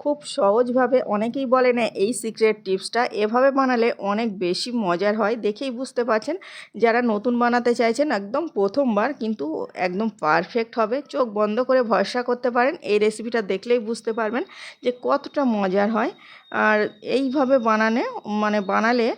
খুব সহজভাবে অনেকেই বলে না এই সিক্রেট টিপসটা এভাবে বানালে অনেক বেশি মজার হয়। দেখেই বুঝতে পারছেন যারা নতুন বানাতে চাইছেন একদম প্রথমবার কিন্তু একদম পারফেক্ট হবে। চোখ বন্ধ করে ভরসা করতে পারেন। এই রেসিপিটা দেখলেই বুঝতে পারবেন যে কতটা মজার হয়। আর এইভাবে বানালে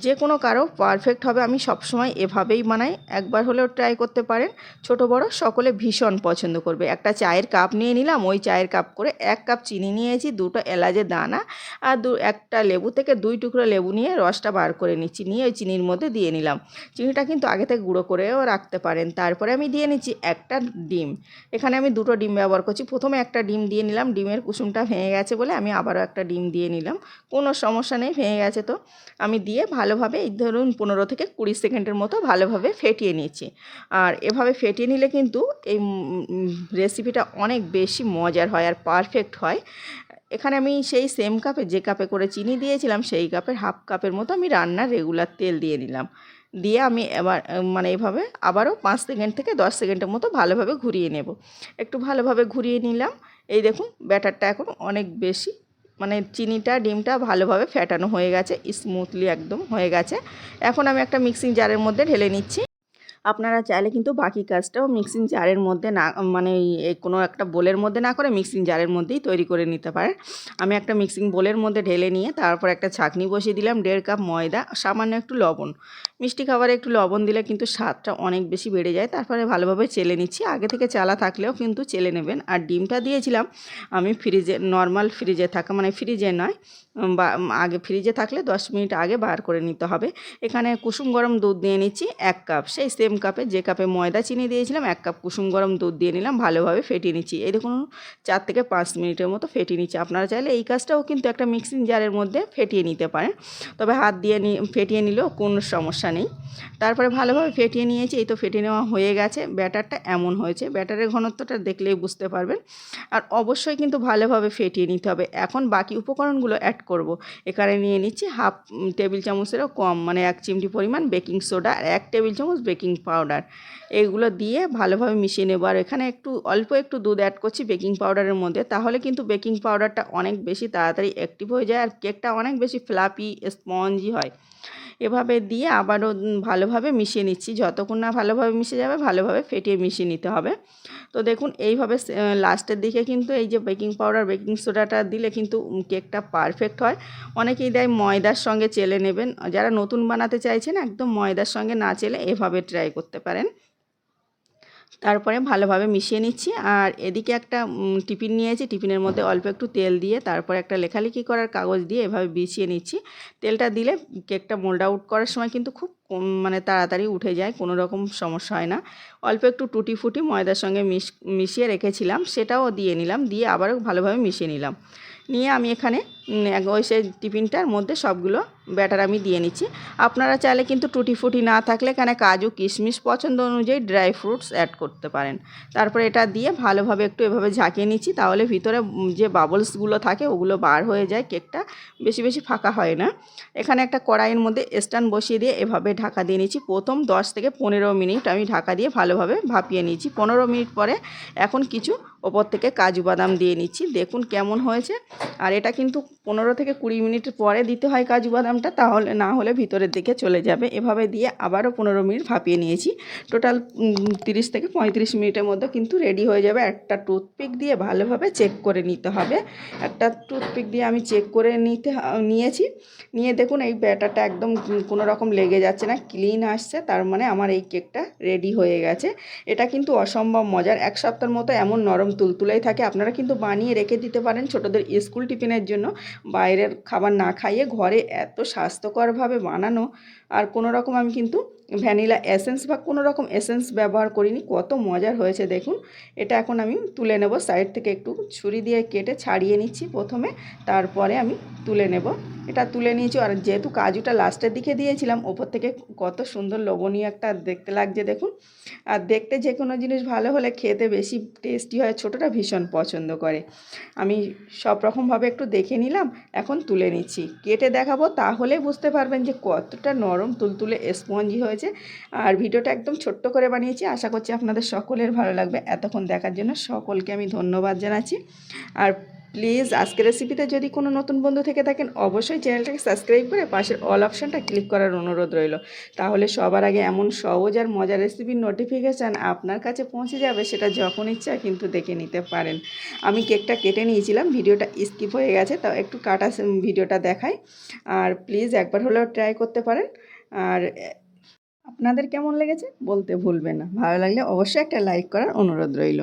যে কোনো কারো পারফেক্ট হবে। আমি সবসময় এভাবেই বানাই, একবার হলেও ট্রাই করতে পারেন। ছোট বড় সকলে ভীষণ পছন্দ করবে। একটা চায়ের কাপ নিয়ে নিলাম, ওই চায়ের কাপ করে 1 কাপ চিনি নিয়েছি, 2টো এলাচের দানা আর একটা লেবু থেকে 2 টুকরো লেবু নিয়ে রসটা বার করে নিচ্ছি, নিয়ে ওই চিনির মধ্যে দিয়ে নিলাম। চিনিটা কিন্তু আগে থেকে গুঁড়ো করেও রাখতে পারেন। তারপরে আমি দিয়ে নিচ্ছি একটা ডিম। এখানে আমি 2টো ডিম ব্যবহার করছি। প্রথমে একটা ডিম দিয়ে নিলাম, ডিমের কুসুমটা ভেঙে গেছে বলে আমি আবারও একটা ডিম দিয়ে নিলাম। কোনো সমস্যা নেই, ভেঙে গেছে তো। আমি দিয়ে ভালোভাবে এই ধরুন 15 থেকে 20 সেকেন্ডের মতো ভালোভাবে ফেটিয়ে নিচ্ছি। আর এভাবে ফেটিয়ে নিলে কিন্তু এই রেসিপিটা অনেক বেশি মজার হয় আর পারফেক্ট হয়। এখানে আমি সেই সেম কাপে, যে কাপে করে চিনি দিয়েছিলাম সেই কাপের হাফ কাপের মতো আমি রান্নার রেগুলার তেল দিয়ে নিলাম। দিয়ে আমি এবার এভাবে আবারও 5 সেকেন্ড থেকে 10 সেকেন্ডের মতো ভালোভাবে ঘুরিয়ে নেব। একটু ভালোভাবে ঘুরিয়ে নিলাম। এই দেখুন ব্যাটারটা এখন অনেক বেশি চিনিটা ডিমটা ভালোভাবে ফেটানো হয়ে গেছে, স্মুথলি একদম হয়ে গেছে। এখন আমি একটা মিক্সিং জারের মধ্যে ঢেলে নিচ্ছি। আপনারা চাইলে কিন্তু বাকি কাজটাও মিক্সিং জারের মধ্যে না এই কোনো একটা বোলের মধ্যে না করে মিক্সিং জারের মধ্যেই তৈরি করে নিতে পারেন। আমি একটা মিক্সিং বোলের মধ্যে ঢেলে নিয়ে তারপর একটা ছাঁকনি বসিয়ে দিলাম, 1.5 কাপ ময়দা, সামান্য একটু লবণ। মিষ্টি খাবারে একটু লবণ দিলে কিন্তু স্বাদটা অনেক বেশি বেড়ে যায়। তারপরে ভালোভাবে চেলে নিচ্ছি, আগে থেকে চালা থাকলেও কিন্তু চেলে নেবেন। আর ডিমটা দিয়েছিলাম আমি ফ্রিজে, নর্মাল ফ্রিজে থাকা ফ্রিজে নয়, বা আগে ফ্রিজে থাকলে 10 মিনিট আগে বার করে নিতে হবে। এখানে কুসুম গরম দুধ দিয়ে নিচ্ছি 1 কাপ, সেই সেম কাপে যে কাপে ময়দা চিনি দিয়েছিলাম 1 কাপ কুসুম গরম দুধ দিয়ে নিলাম, ভালোভাবে ফেটিয়ে নিচ্ছি। এই দেখুন 4 থেকে 5 মিনিটের মতো ফেটিয়ে নিচ্ছি। আপনারা চাইলে এই কাজটাও কিন্তু একটা মিক্সিং জারের মধ্যে ফেটিয়ে নিতে পারেন, তবে হাত দিয়ে ফেটিয়ে নিলেও কোনো সমস্যা নেই। তারপরে ভালোভাবে ফেটিয়ে নিয়েছি। এই তো ফেটিয়ে নেওয়া হয়ে গেছে। ব্যাটারটা এমন হয়েছে, ব্যাটারের ঘনত্বটা দেখলেই বুঝতে পারবেন। আর অবশ্যই কিন্তু ভালোভাবে ফেটিয়ে নিতে হবে। এখন বাকি উপকরণগুলো অ্যাড করব। এখানে নিয়ে নিচ্ছি হাফ টেবিল চামচেরও কম, 1 চিমটি পরিমাণ বেকিং সোডা আর 1 টেবিল চামচ বেকিং পাউডার। এগুলো দিয়ে ভালোভাবে মিশিয়ে নেব। আর এখানে অল্প একটু দুধ অ্যাড করছি বেকিং পাউডারের মধ্যে, তাহলে কিন্তু বেকিং পাউডারটা অনেক বেশি তাড়াতাড়ি অ্যাক্টিভ হয়ে যায় আর কেকটা অনেক বেশি ফ্লাফি স্পঞ্জি হয়। এভাবে দিয়ে আবারও ভালোভাবে মিশিয়ে নিচ্ছি। যতক্ষণ না ভালোভাবে মিশে যাবে ভালোভাবে ফেটিয়ে মিশিয়ে নিতে হবে। তো দেখুন এইভাবে লাস্টের দিকে কিন্তু এই যে বেকিং পাউডার বেকিং সোডাটা দিলে কিন্তু কেকটা পারফেক্ট হয়। অনেকেই দেয় ময়দার সঙ্গে চেলে নেবেন। যারা নতুন বানাতে চাইছেন একদম ময়দার সঙ্গে না চেলে এভাবে ট্রাই করতে পারেন। তারপরে ভালোভাবে মিশিয়ে নিচ্ছি। আর এদিকে একটা টিফিন নিয়েছি, টিফিনের মধ্যে অল্প একটু তেল দিয়ে তারপরে একটা লেখালেখি করার কাগজ দিয়ে এভাবে বিছিয়ে নিচ্ছি। তেলটা দিলে কেকটা মোল্ড আউট করার সময় কিন্তু খুব তাড়াতাড়ি উঠে যায়, কোনো রকম সমস্যা হয় না। অল্প একটু টুটি ফুটি ময়দার সঙ্গে মিশিয়ে রেখেছিলাম, সেটাও দিয়ে নিলাম, দিয়ে আবারও ভালোভাবে মিশিয়ে নিলাম। নিয়ে আমি এখানে ওই সেই টিফিনটার মধ্যে সবগুলো ব্যাটার আমি দিয়ে নিচ্ছি। আপনারা চাইলে কিন্তু টুটি ফুটি না থাকলে এখানে কাজু কিশমিশ পছন্দ অনুযায়ী ড্রাই ফ্রুটস অ্যাড করতে পারেন। তারপরে এটা দিয়ে ভালোভাবে একটু এভাবে ঝাঁকিয়ে নিচ্ছি, তাহলে ভিতরে যে বাবলসগুলো থাকে ওগুলো বার হয়ে যায়, কেকটা বেশি বেশি ফাঁকা হয় না। এখানে একটা কড়াইয়ের মধ্যে স্ট্যান্ড বসিয়ে দিয়ে এভাবে ঢাকা দিয়ে নিচ্ছি। প্রথম 10 থেকে 15 মিনিট আমি ঢাকা দিয়ে ভালোভাবে ভাপিয়ে নিচ্ছি। 15 মিনিট পরে এখন কিছু ওপর থেকে কাজু বাদাম দিয়ে নিচ্ছি। দেখুন কেমন হয়েছে। আর এটা কিন্তু 15 থেকে 20 মিনিট পরে দিতে হয় কাজু বাদামটা, তাহলে না হলে ভিতরের দিকে চলে যাবে। এভাবে দিয়ে আবারও 15 মিনিট ভাপিয়ে নিয়েছি। টোটাল 30 থেকে 35 মিনিটের মধ্যে কিন্তু রেডি হয়ে যাবে। একটা টুথপিক দিয়ে ভালোভাবে চেক করে নিতে হবে। একটা টুথপিক দিয়ে আমি চেক করে নিয়েছি। নিয়ে দেখুন এই ব্যাটারটা একদম কোনো রকম লেগে যাচ্ছে না, ক্লিন আসছে, তার মানে আমার এই কেকটা রেডি হয়ে গেছে। এটা কিন্তু অসম্ভব মজার, 1 সপ্তাহের মতো এমন নরম তুলতুলাই থাকে। আপনারা কিন্তু বানিয়ে রেখে দিতে পারেন ছোটোদের স্কুল টিফিনের জন্য। বাইরের খাবার না খাইয়ে ঘরে এত স্বাস্থ্যকরভাবে বানানো। আর কোনো রকম আমি কিন্তু ভ্যানিলা এসেন্স বা কোনো রকম এসেন্স ব্যবহার করিনি। কত মজার হয়েছে দেখুন। এটা এখন আমি তুলে নেব, সাইড থেকে একটু ছুরি দিয়ে কেটে ছাড়িয়ে নিচ্ছি প্রথমে, তারপরে আমি তুলে নেব। এটা তুলে নিয়েছি। আর যেহেতু কাজুটা লাস্টের দিকে দিয়েছিলাম, ওপর থেকে কত সুন্দর লোভনীয় একটা দেখতে লাগছে দেখুন। আর দেখতে যে কোনো জিনিস ভালো হলে খেতে বেশি টেস্টি হয়, ছোটরা ভীষণ পছন্দ করে। আমি সব রকমভাবে একটু দেখে নিলাম, এখন তুলে নিচ্ছি, কেটে দেখাবো, তাহলে বুঝতে পারবেন যে কতটা নরম তুলতুলে স্পঞ্জি হয়েছে। আর ভিডিওটা একদম ছোট্ট করে বানিয়েছি, আশা করছি আপনাদের সকলের ভালো লাগবে। এতক্ষণ দেখার জন্য সকলকে আমি ধন্যবাদ জানাচ্ছি। আর প্লিজ আজকের রেসিপিতে যদি কোনো নতুন বন্ধু থেকে থাকেন অবশ্যই চ্যানেলটাকে সাবস্ক্রাইব করে পাশের অল অপশানটা ক্লিক করার অনুরোধ রইল। তাহলে সবার আগে এমন সহজ আর মজার রেসিপির নোটিফিকেশান আপনার কাছে পৌঁছে যাবে, সেটা যখন ইচ্ছা কিন্তু দেখে নিতে পারেন। আমি কেকটা কেটে নিয়েছিলাম, ভিডিওটা স্কিপ হয়ে গেছে, তাও একটু কাটা ভিডিওটা দেখাই। আর প্লিজ একবার হলেও ট্রাই করতে পারেন। আর আপনাদের কেমন লেগেছে বলতে ভুলবেন না, ভালো লাগলে অবশ্যই একটা লাইক করার অনুরোধ রইল।